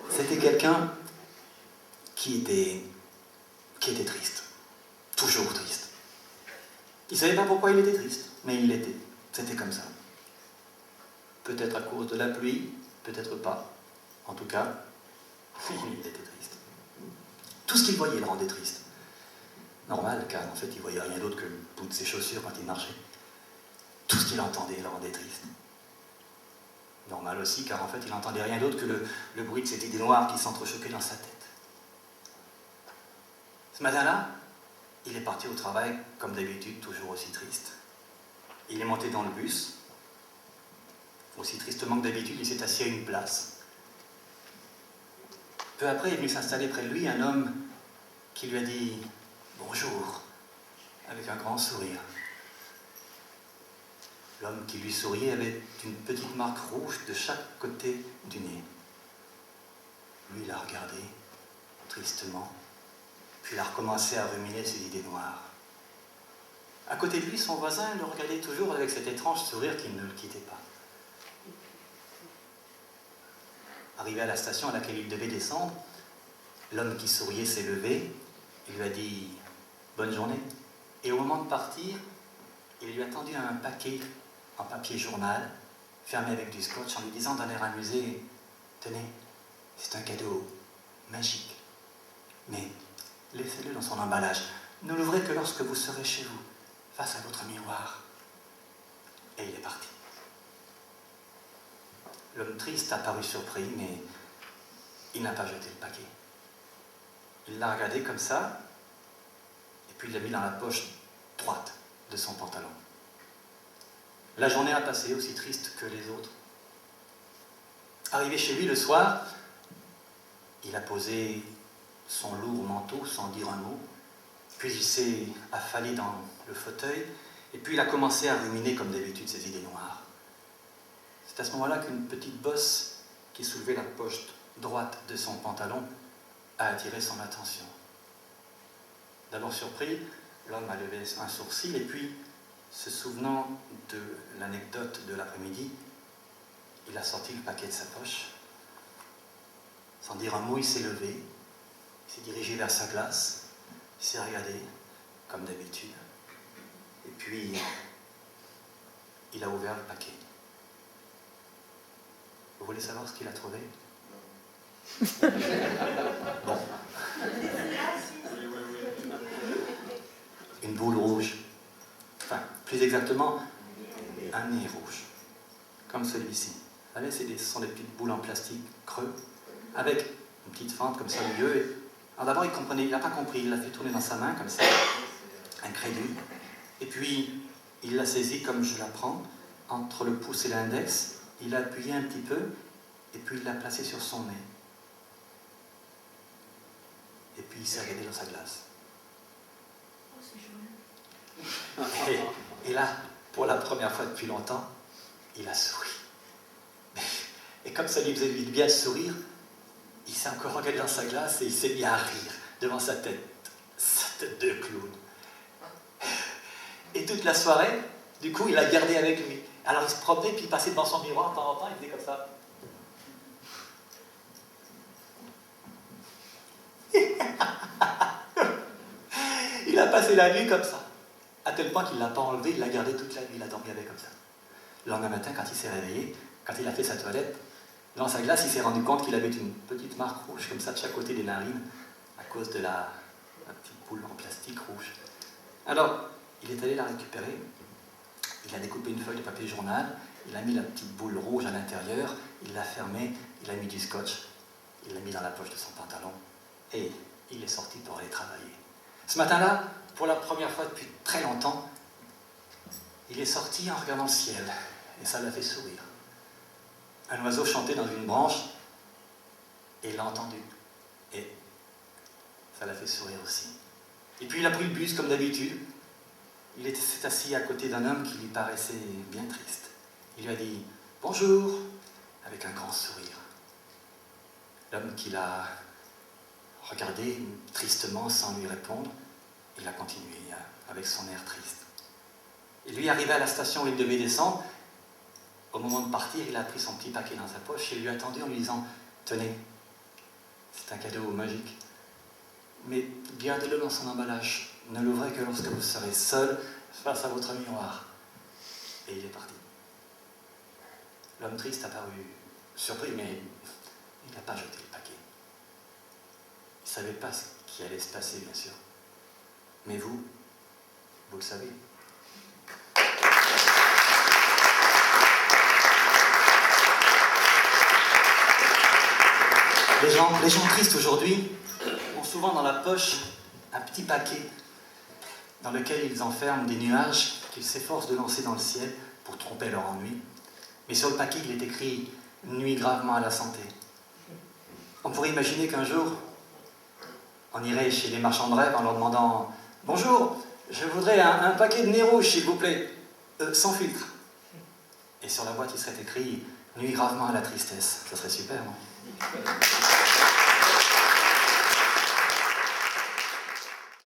C'était quelqu'un qui était triste. Toujours triste. Il ne savait pas pourquoi il était triste, mais il l'était. C'était comme ça. Peut-être à cause de la pluie, peut-être pas. En tout cas, il était triste. Tout ce qu'il voyait le rendait triste. Normal, car en fait, il ne voyait rien d'autre que toutes ses chaussures quand il marchait. Tout ce qu'il entendait le rendait triste. Normal aussi, car en fait, il n'entendait rien d'autre que le bruit de cette idée noire qui s'entrechoquait dans sa tête. Ce matin-là, il est parti au travail, comme d'habitude, toujours aussi triste. Il est monté dans le bus. Aussi tristement que d'habitude, il s'est assis à une place. Peu après, il est venu s'installer près de lui un homme qui lui a dit « Bonjour » avec un grand sourire. L'homme qui lui souriait avait une petite marque rouge de chaque côté du nez. Lui, il a regardé, tristement, puis il a recommencé à ruminer ses idées noires. À côté de lui, son voisin le regardait toujours avec cet étrange sourire qui ne le quittait pas. Arrivé à la station à laquelle il devait descendre, l'homme qui souriait s'est levé, il lui a dit « Bonne journée ». Et au moment de partir, il lui a tendu un paquet en papier journal, fermé avec du scotch, en lui disant d'un air amusé « Tenez, c'est un cadeau magique, mais laissez-le dans son emballage. Ne l'ouvrez que lorsque vous serez chez vous, face à votre miroir. » Et il est parti. L'homme triste a paru surpris, mais il n'a pas jeté le paquet. Il l'a regardé comme ça, et puis il l'a mis dans la poche droite de son pantalon. La journée a passé aussi triste que les autres. Arrivé chez lui le soir, il a posé son lourd manteau sans dire un mot, puis il s'est affalé dans le fauteuil, et puis il a commencé à ruminer comme d'habitude ses idées noires. C'est à ce moment-là qu'une petite bosse qui soulevait la poche droite de son pantalon a attiré son attention. D'abord surpris, l'homme a levé un sourcil et puis, se souvenant de l'anecdote de l'après-midi, il a sorti le paquet de sa poche. Sans dire un mot, il s'est levé, il s'est dirigé vers sa glace, il s'est regardé, comme d'habitude. Et puis, il a ouvert le paquet. Vous voulez savoir ce qu'il a trouvé? Bon. Une boule rouge. Enfin, plus exactement, un nez rouge. Comme celui-ci. Vous savez, ce sont des petites boules en plastique creux, avec une petite fente comme ça au milieu. Alors d'abord, il n'a pas compris. Il l'a fait tourner dans sa main, comme ça, incrédule. Et puis, il l'a saisi comme je la prends, entre le pouce et l'index. Il l'a appuyé un petit peu, et puis il l'a placé sur son nez. Et puis il s'est regardé dans sa glace. Oh, c'est joli. Et là, pour la première fois depuis longtemps, il a souri. Et comme ça lui faisait du bien de sourire, il s'est encore regardé dans sa glace et il s'est mis à rire devant sa tête de clown. Et toute la soirée, du coup, il l'a gardé avec lui. Alors il se promenait, puis il passait devant son miroir de temps en temps, il faisait comme ça. Il a passé la nuit comme ça, à tel point qu'il ne l'a pas enlevé, il l'a gardé toute la nuit, il a dormi avec comme ça. Le lendemain matin, quand il s'est réveillé, quand il a fait sa toilette, dans sa glace, il s'est rendu compte qu'il avait une petite marque rouge comme ça de chaque côté des narines, à cause de la petite boule en plastique rouge. Alors, il est allé la récupérer, il a découpé une feuille de papier journal, il a mis la petite boule rouge à l'intérieur, il l'a fermée, il a mis du scotch, il l'a mis dans la poche de son pantalon, et il est sorti pour aller travailler. Ce matin-là, pour la première fois depuis très longtemps, il est sorti en regardant le ciel, et ça l'a fait sourire. Un oiseau chantait dans une branche, et il l'a entendu, et ça l'a fait sourire aussi. Et puis il a pris le bus comme d'habitude, il s'est assis à côté d'un homme qui lui paraissait bien triste. Il lui a dit « Bonjour » avec un grand sourire. L'homme qui l'a regardé tristement sans lui répondre, il a continué avec son air triste. Et lui, arrivé à la station où il devait descendre, au moment de partir, il a pris son petit paquet dans sa poche et lui a attendu en lui disant Tenez, c'est un cadeau magique. Mais gardez-le dans son emballage. Ne l'ouvrez que lorsque vous serez seul face à votre miroir. » Et il est parti. L'homme triste a paru surpris, mais il n'a pas jeté le paquet. Il ne savait pas ce qui allait se passer, bien sûr. Mais vous le savez. Les gens tristes aujourd'hui ont souvent dans la poche un petit paquet dans lequel ils enferment des nuages qu'ils s'efforcent de lancer dans le ciel pour tromper leur ennui. Mais sur le paquet, il est écrit « Nuit gravement à la santé ». On pourrait imaginer qu'un jour, on irait chez les marchands de rêve en leur demandant « Bonjour, je voudrais un paquet de nez rouge, s'il vous plaît, sans filtre ». Et sur la boîte, il serait écrit « Nuit gravement à la tristesse ». Ça serait super, non ?